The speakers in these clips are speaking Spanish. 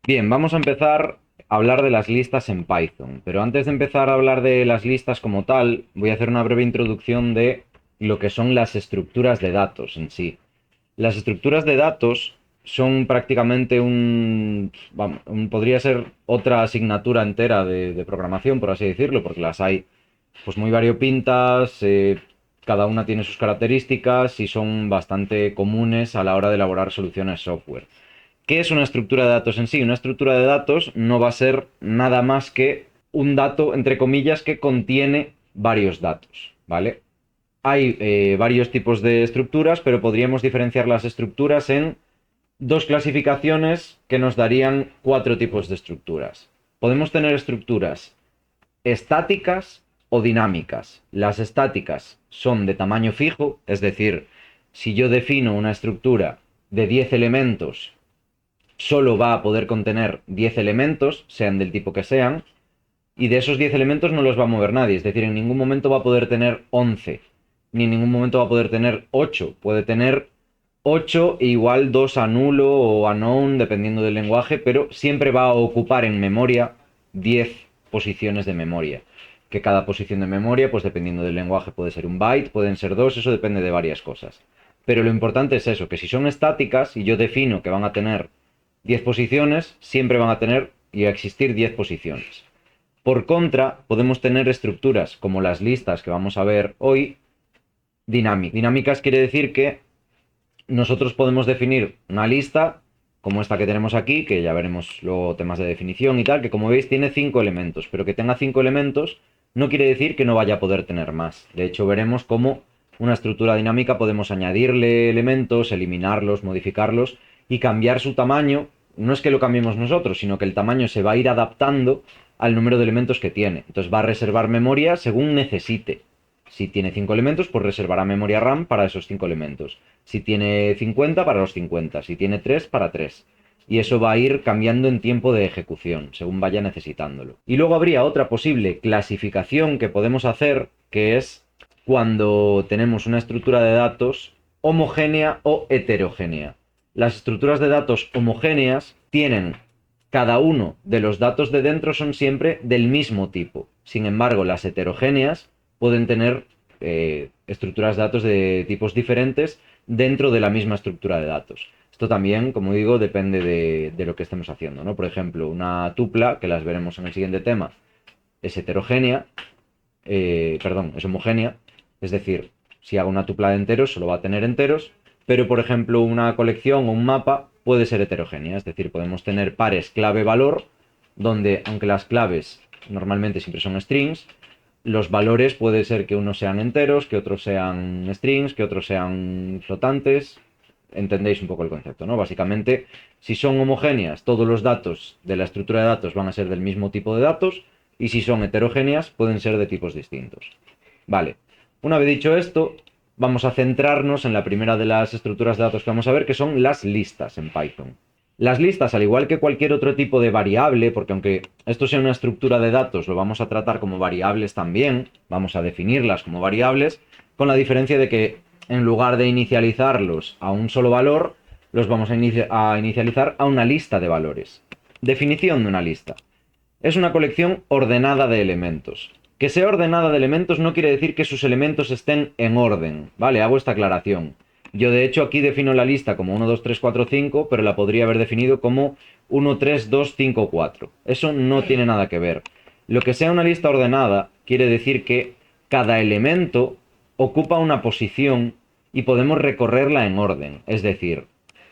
Bien, vamos a empezar a hablar de las listas en Python, pero antes de empezar a hablar de las listas como tal, voy a hacer una breve introducción de lo que son las estructuras de datos en sí. Las estructuras de datos son prácticamente podría ser otra asignatura entera de programación, por así decirlo, porque las hay pues muy variopintas, cada una tiene sus características y son bastante comunes a la hora de elaborar soluciones software. ¿Qué es una estructura de datos en sí? Una estructura de datos no va a ser nada más que un dato, entre comillas, que contiene varios datos, ¿vale? Hay varios tipos de estructuras, pero podríamos diferenciar las estructuras en dos clasificaciones que nos darían cuatro tipos de estructuras. Podemos tener estructuras estáticas o dinámicas. Las estáticas son de tamaño fijo, es decir, si yo defino una estructura de 10 elementos solo va a poder contener 10 elementos, sean del tipo que sean, y de esos 10 elementos no los va a mover nadie, es decir, en ningún momento va a poder tener 11, ni en ningún momento va a poder tener 8, puede tener 8 e igual 2 a nulo o a known, dependiendo del lenguaje, pero siempre va a ocupar en memoria 10 posiciones de memoria. Que cada posición de memoria, pues dependiendo del lenguaje, puede ser un byte, pueden ser dos, eso depende de varias cosas. Pero lo importante es eso, que si son estáticas y yo defino que van a tener 10 posiciones, siempre van a tener y a existir 10 posiciones. Por contra, podemos tener estructuras como las listas que vamos a ver hoy, dinámicas. Dinámicas quiere decir que nosotros podemos definir una lista como esta que tenemos aquí, que ya veremos luego temas de definición y tal, que como veis tiene 5 elementos, pero que tenga 5 elementos no quiere decir que no vaya a poder tener más. De hecho, veremos cómo una estructura dinámica podemos añadirle elementos, eliminarlos, modificarlos y cambiar su tamaño. No es que lo cambiemos nosotros, sino que el tamaño se va a ir adaptando al número de elementos que tiene. Entonces va a reservar memoria según necesite. Si tiene 5 elementos, pues reservará memoria RAM para esos 5 elementos. Si tiene 50, para los 50. Si tiene 3, para 3. Y eso va a ir cambiando en tiempo de ejecución, según vaya necesitándolo. Y luego habría otra posible clasificación que podemos hacer, que es cuando tenemos una estructura de datos homogénea o heterogénea. Las estructuras de datos homogéneas tienen cada uno de los datos de dentro son siempre del mismo tipo. Sin embargo, las heterogéneas pueden tener estructuras de datos de tipos diferentes dentro de la misma estructura de datos. Esto también, como digo, depende de lo que estemos haciendo, ¿no? Por ejemplo, una tupla, que las veremos en el siguiente tema, es heterogénea, es homogénea, es decir, si hago una tupla de enteros, solo va a tener enteros, pero por ejemplo, una colección o un mapa puede ser heterogénea, es decir, podemos tener pares clave-valor, donde aunque las claves normalmente siempre son strings, los valores puede ser que unos sean enteros, que otros sean strings, que otros sean flotantes. Entendéis un poco el concepto, ¿no? Básicamente, si son homogéneas, todos los datos de la estructura de datos van a ser del mismo tipo de datos, y si son heterogéneas, pueden ser de tipos distintos. Vale, una vez dicho esto, vamos a centrarnos en la primera de las estructuras de datos que vamos a ver, que son las listas en Python. Las listas, al igual que cualquier otro tipo de variable, porque aunque esto sea una estructura de datos, lo vamos a tratar como variables también, vamos a definirlas como variables, con la diferencia de que en lugar de inicializarlos a un solo valor, los vamos a inicializar a una lista de valores. Definición de una lista. Es una colección ordenada de elementos. Que sea ordenada de elementos no quiere decir que sus elementos estén en orden, ¿vale? Hago esta aclaración. Yo de hecho aquí defino la lista como 1, 2, 3, 4, 5, pero la podría haber definido como 1, 3, 2, 5, 4. Eso no tiene nada que ver. Lo que sea una lista ordenada quiere decir que cada elemento ocupa una posición y podemos recorrerla en orden. Es decir,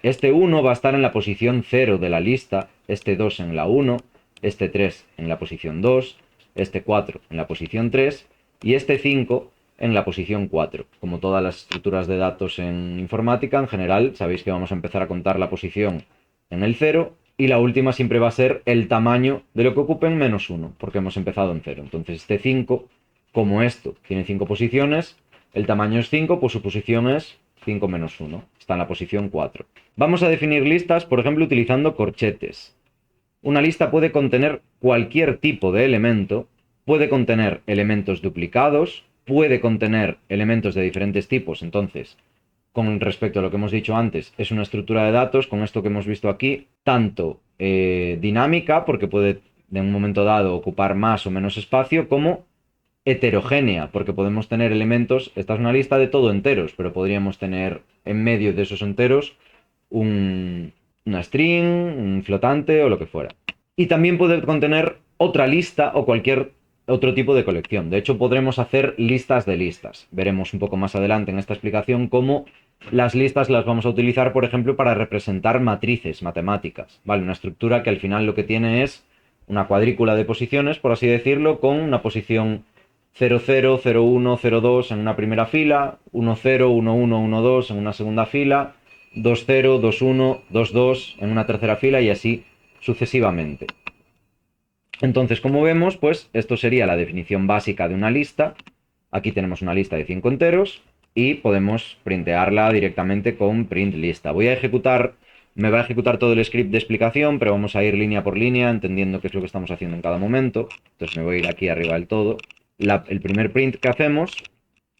este 1 va a estar en la posición 0 de la lista, este 2 en la 1, este 3 en la posición 2, este 4 en la posición 3 y este 5 en la posición 4. Como todas las estructuras de datos en informática, en general, sabéis que vamos a empezar a contar la posición en el 0 y la última siempre va a ser el tamaño de lo que ocupen menos 1, porque hemos empezado en 0. Entonces este 5, como esto tiene 5 posiciones, el tamaño es 5, pues su posición es 5 menos 1. Está en la posición 4. Vamos a definir listas, por ejemplo, utilizando corchetes. Una lista puede contener cualquier tipo de elemento, puede contener elementos duplicados, puede contener elementos de diferentes tipos. Entonces, con respecto a lo que hemos dicho antes, es una estructura de datos, con esto que hemos visto aquí, tanto dinámica, porque puede de un momento dado ocupar más o menos espacio, como heterogénea, porque podemos tener elementos, esta es una lista de todo enteros, pero podríamos tener en medio de esos enteros una string, un flotante o lo que fuera. Y también puede contener otra lista o cualquier otro tipo de colección. De hecho, podremos hacer listas de listas. Veremos un poco más adelante en esta explicación cómo las listas las vamos a utilizar, por ejemplo, para representar matrices matemáticas. ¿Vale? Una estructura que al final lo que tiene es una cuadrícula de posiciones, por así decirlo, con una posición 0, 0, 0, 1, 0, 2 en una primera fila, 1, 0, 1, 1, 1, 2 en una segunda fila, 2, 0, 2, 1, 2, 2 en una tercera fila y así sucesivamente. Entonces, como vemos, pues esto sería la definición básica de una lista. Aquí tenemos una lista de 5 enteros y podemos printearla directamente con print lista. Me va a ejecutar todo el script de explicación, pero vamos a ir línea por línea, entendiendo qué es lo que estamos haciendo en cada momento. Entonces me voy a ir aquí arriba del todo. El primer print que hacemos,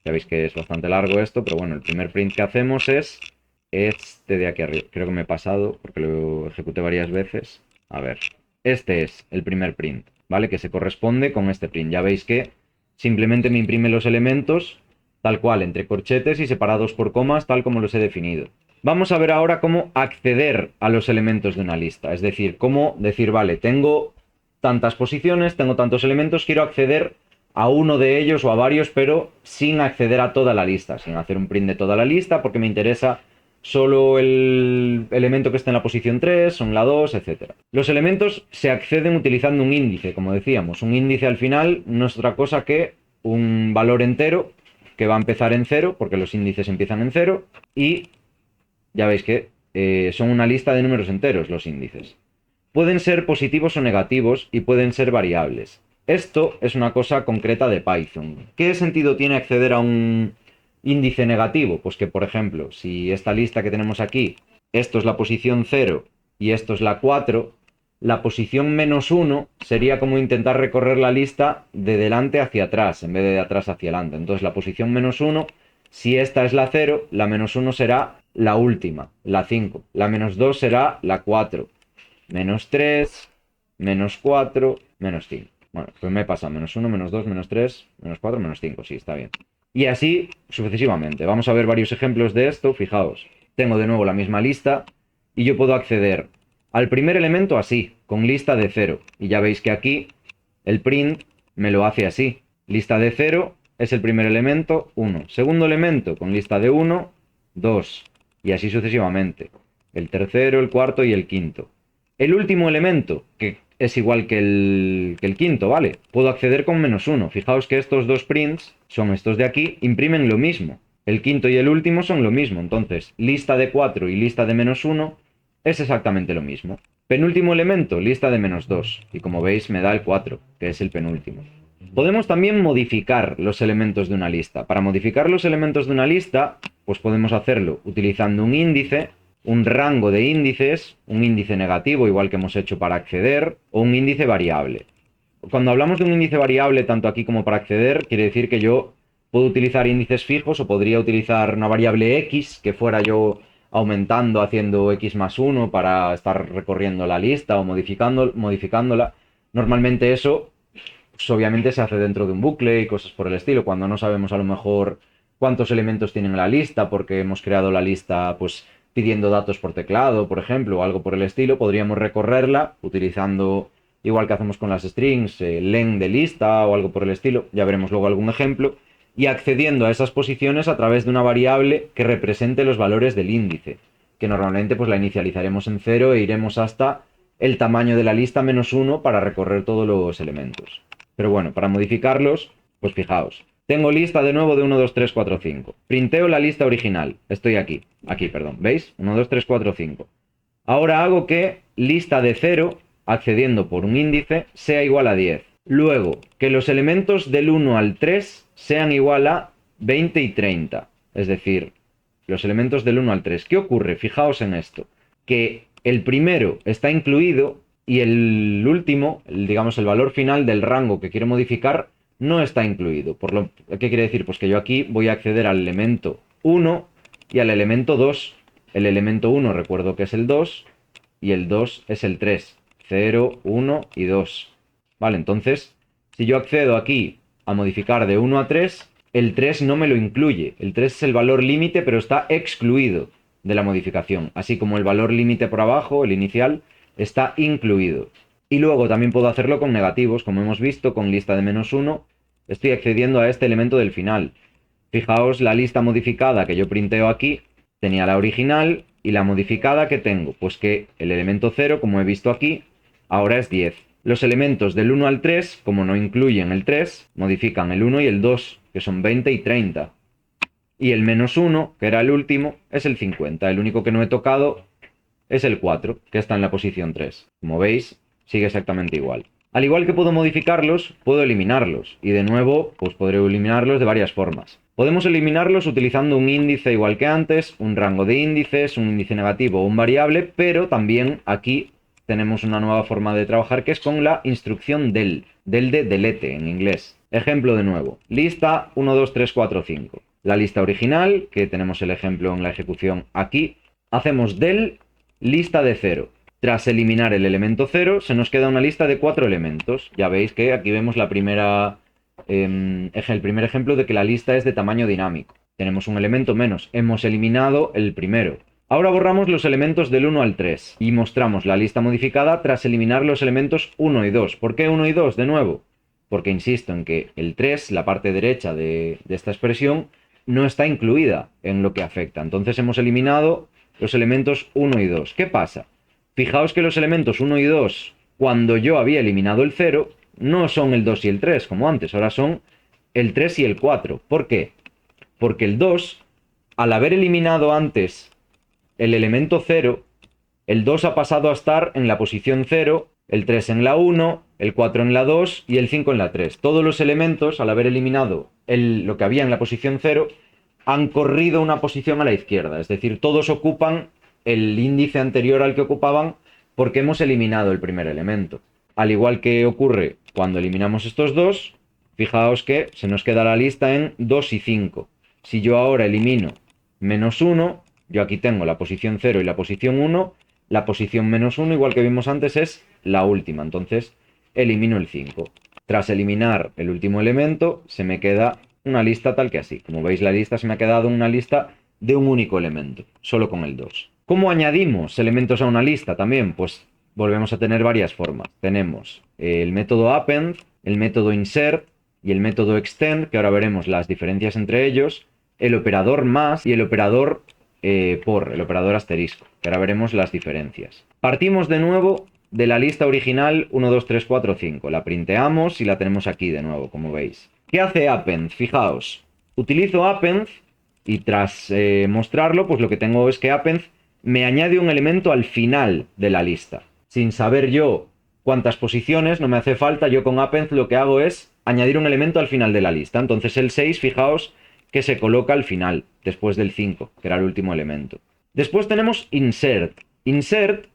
ya veis que es bastante largo esto, pero bueno, el primer print que hacemos es este de aquí arriba. Creo que me he pasado porque lo ejecuté varias veces. A ver, este es el primer print, ¿vale? Que se corresponde con este print. Ya veis que simplemente me imprime los elementos tal cual, entre corchetes y separados por comas, tal como los he definido. Vamos a ver ahora cómo acceder a los elementos de una lista. Es decir, cómo decir, vale, tengo tantas posiciones, tengo tantos elementos, quiero acceder a uno de ellos o a varios, pero sin acceder a toda la lista, sin hacer un print de toda la lista, porque me interesa solo el elemento que está en la posición 3, o en la 2, etc. Los elementos se acceden utilizando un índice, como decíamos. Un índice al final no es otra cosa que un valor entero que va a empezar en 0, porque los índices empiezan en 0, y ya veis que son una lista de números enteros los índices. Pueden ser positivos o negativos y pueden ser variables. Esto es una cosa concreta de Python. ¿Qué sentido tiene acceder a un índice negativo? Pues que, por ejemplo, si esta lista que tenemos aquí, esto es la posición 0 y esto es la 4, la posición -1 sería como intentar recorrer la lista de delante hacia atrás, en vez de atrás hacia adelante. Entonces la posición -1, si esta es la 0, la -1 será la última, la 5. La -2 será la 4. -3, -4, -5. Bueno, pues me pasa -1, -2, -3, -4, -5. Sí, está bien. Y así sucesivamente. Vamos a ver varios ejemplos de esto. Fijaos, tengo de nuevo la misma lista y yo puedo acceder al primer elemento así, con lista de 0. Y ya veis que aquí el print me lo hace así. Lista de 0 es el primer elemento, 1. Segundo elemento con lista de 1, 2. Y así sucesivamente. El tercero, el cuarto y el quinto. El último elemento, que es igual que el quinto, ¿vale? Puedo acceder con -1. Fijaos que estos dos prints, son estos de aquí, imprimen lo mismo. El quinto y el último son lo mismo. Entonces, lista de 4 y lista de -1 es exactamente lo mismo. Penúltimo elemento, lista de -2. Y como veis, me da el 4, que es el penúltimo. Podemos también modificar los elementos de una lista. Para modificar los elementos de una lista, pues podemos hacerlo utilizando un índice, un rango de índices, un índice negativo, igual que hemos hecho para acceder, o un índice variable. Cuando hablamos de un índice variable, tanto aquí como para acceder, quiere decir que yo puedo utilizar índices fijos o podría utilizar una variable x, que fuera yo aumentando, haciendo x+1 para estar recorriendo la lista o modificándola. Normalmente eso, pues obviamente se hace dentro de un bucle y cosas por el estilo, cuando no sabemos a lo mejor cuántos elementos tienen la lista, porque hemos creado la lista pues pidiendo datos por teclado, por ejemplo, o algo por el estilo, podríamos recorrerla utilizando, igual que hacemos con las strings, len de lista o algo por el estilo, ya veremos luego algún ejemplo, y accediendo a esas posiciones a través de una variable que represente los valores del índice, que normalmente pues la inicializaremos en 0 e iremos hasta el tamaño de la lista -1 para recorrer todos los elementos. Pero bueno, para modificarlos, pues fijaos. Tengo lista de nuevo de 1, 2, 3, 4, 5. Printeo la lista original. Estoy aquí. Aquí, perdón. ¿Veis? 1, 2, 3, 4, 5. Ahora hago que lista de 0, accediendo por un índice, sea igual a 10. Luego, que los elementos del 1 al 3 sean igual a 20 y 30. Es decir, los elementos del 1 al 3. ¿Qué ocurre? Fijaos en esto. Que el primero está incluido y el último, digamos el valor final del rango que quiero modificar, no está incluido. ¿Qué quiere decir? Pues que yo aquí voy a acceder al elemento 1 y al elemento 2. El elemento 1 recuerdo que es el 2 y el 2 es el 3. 0, 1 y 2. Vale, entonces, si yo accedo aquí a modificar de 1 a 3, el 3 no me lo incluye. El 3 es el valor límite, pero está excluido de la modificación. Así como el valor límite por abajo, el inicial, está incluido. Y luego también puedo hacerlo con negativos, como hemos visto, con lista de -1. Estoy accediendo a este elemento del final. Fijaos la lista modificada que yo printeo aquí, tenía la original y la modificada que tengo, pues que el elemento 0, como he visto aquí, ahora es 10. Los elementos del 1 al 3, como no incluyen el 3, modifican el 1 y el 2, que son 20 y 30. Y el -1, que era el último, es el 50. El único que no he tocado es el 4, que está en la posición 3. Como veis, sigue exactamente igual. Al igual que puedo modificarlos, puedo eliminarlos. Y de nuevo, pues podré eliminarlos de varias formas. Podemos eliminarlos utilizando un índice igual que antes, un rango de índices, un índice negativo o un variable, pero también aquí tenemos una nueva forma de trabajar que es con la instrucción del de delete en inglés. Ejemplo de nuevo, lista 1, 2, 3, 4, 5. La lista original, que tenemos el ejemplo en la ejecución aquí, hacemos del lista de 0. Tras eliminar el elemento 0, se nos queda una lista de 4 elementos. Ya veis que aquí vemos el primer ejemplo de que la lista es de tamaño dinámico. Tenemos un elemento menos. Hemos eliminado el primero. Ahora borramos los elementos del 1 al 3 y mostramos la lista modificada tras eliminar los elementos 1 y 2. ¿Por qué 1 y 2 de nuevo? Porque insisto en que el 3, la parte derecha de esta expresión, no está incluida en lo que afecta. Entonces hemos eliminado los elementos 1 y 2. ¿Qué pasa? Fijaos que los elementos 1 y 2, cuando yo había eliminado el 0, no son el 2 y el 3 como antes, ahora son el 3 y el 4. ¿Por qué? Porque el 2, al haber eliminado antes el elemento 0, el 2 ha pasado a estar en la posición 0, el 3 en la 1, el 4 en la 2 y el 5 en la 3. Todos los elementos, al haber eliminado lo que había en la posición 0, han corrido una posición a la izquierda. Es decir, todos ocupan el índice anterior al que ocupaban porque hemos eliminado el primer elemento. Al igual que ocurre cuando eliminamos estos dos, fijaos que se nos queda la lista en 2 y 5. Si yo ahora elimino -1, yo aquí tengo la posición 0 y la posición 1, la posición -1, igual que vimos antes, es la última. Entonces elimino el 5. Tras eliminar el último elemento, se me queda una lista tal que así. Como veis, la lista se me ha quedado una lista de un único elemento, solo con el 2. ¿Cómo añadimos elementos a una lista también? Pues volvemos a tener varias formas. Tenemos el método append, el método insert y el método extend, que ahora veremos las diferencias entre ellos, el operador más y el operador por, el operador asterisco, que ahora veremos las diferencias. Partimos de nuevo de la lista original 1, 2, 3, 4, 5. La printeamos y la tenemos aquí de nuevo, como veis. ¿Qué hace append? Fijaos, utilizo append y tras mostrarlo, pues lo que tengo es que append me añade un elemento al final de la lista. Sin saber yo cuántas posiciones, no me hace falta, yo con append lo que hago es añadir un elemento al final de la lista. Entonces el 6, fijaos que se coloca al final, después del 5, que era el último elemento. Después tenemos insert. Insert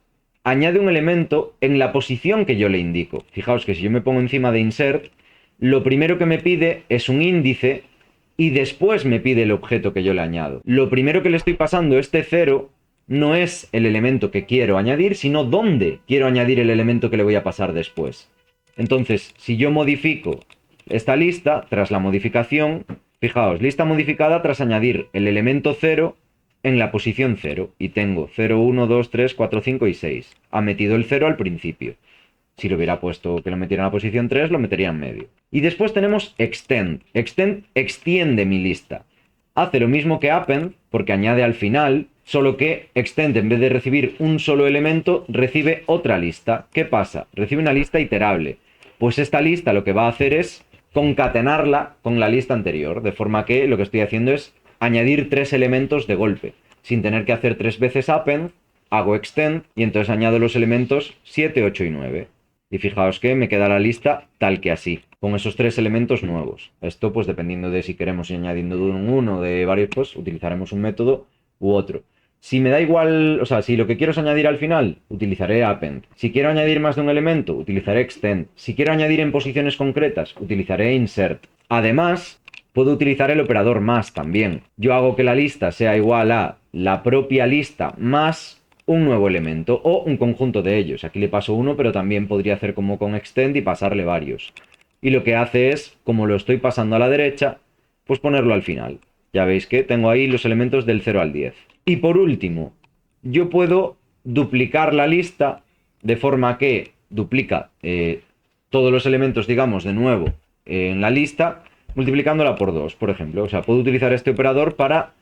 añade un elemento en la posición que yo le indico. Fijaos que si yo me pongo encima de insert, lo primero que me pide es un índice y después me pide el objeto que yo le añado. Lo primero que le estoy pasando, este 0, no es el elemento que quiero añadir, sino dónde quiero añadir el elemento que le voy a pasar después. Entonces, si yo modifico esta lista, tras la modificación, fijaos, lista modificada tras añadir el elemento 0 en la posición 0. Y tengo 0, 1, 2, 3, 4, 5 y 6. Ha metido el 0 al principio. Si lo hubiera puesto que lo metiera en la posición 3, lo metería en medio. Y después tenemos extend. Extend extiende mi lista. Hace lo mismo que append, porque añade al final, solo que extend, en vez de recibir un solo elemento, recibe otra lista. ¿Qué pasa? Recibe una lista iterable. Pues esta lista lo que va a hacer es concatenarla con la lista anterior, de forma que lo que estoy haciendo es añadir 3 elementos de golpe. Sin tener que hacer 3 veces append, hago extend y entonces añado los elementos 7, 8 y 9. Y fijaos que me queda la lista tal que así, con esos 3 elementos nuevos. Esto pues dependiendo de si queremos ir añadiendo de uno o de varios, pues utilizaremos un método u otro. Si me da igual, o sea, si lo que quiero es añadir al final, utilizaré append. Si quiero añadir más de un elemento, utilizaré extend. Si quiero añadir en posiciones concretas, utilizaré insert. Además, puedo utilizar el operador más también. Yo hago que la lista sea igual a la propia lista más un nuevo elemento o un conjunto de ellos. Aquí le paso uno, pero también podría hacer como con extend y pasarle varios. Y lo que hace es, como lo estoy pasando a la derecha, pues ponerlo al final. Ya veis que tengo ahí los elementos del 0 al 10. Y por último, yo puedo duplicar la lista de forma que duplica todos los elementos, digamos, de nuevo en la lista, multiplicándola por 2, por ejemplo. O sea, puedo utilizar este operador para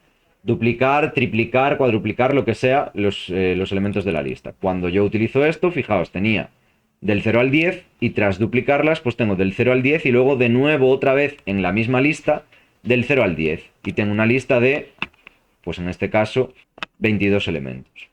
duplicar, triplicar, cuadruplicar, lo que sea, los elementos de la lista. Cuando yo utilizo esto, fijaos, tenía del 0 al 10 y tras duplicarlas, pues tengo del 0 al 10 y luego de nuevo otra vez en la misma lista del 0 al 10. Y tengo una lista de, pues en este caso, 22 elementos.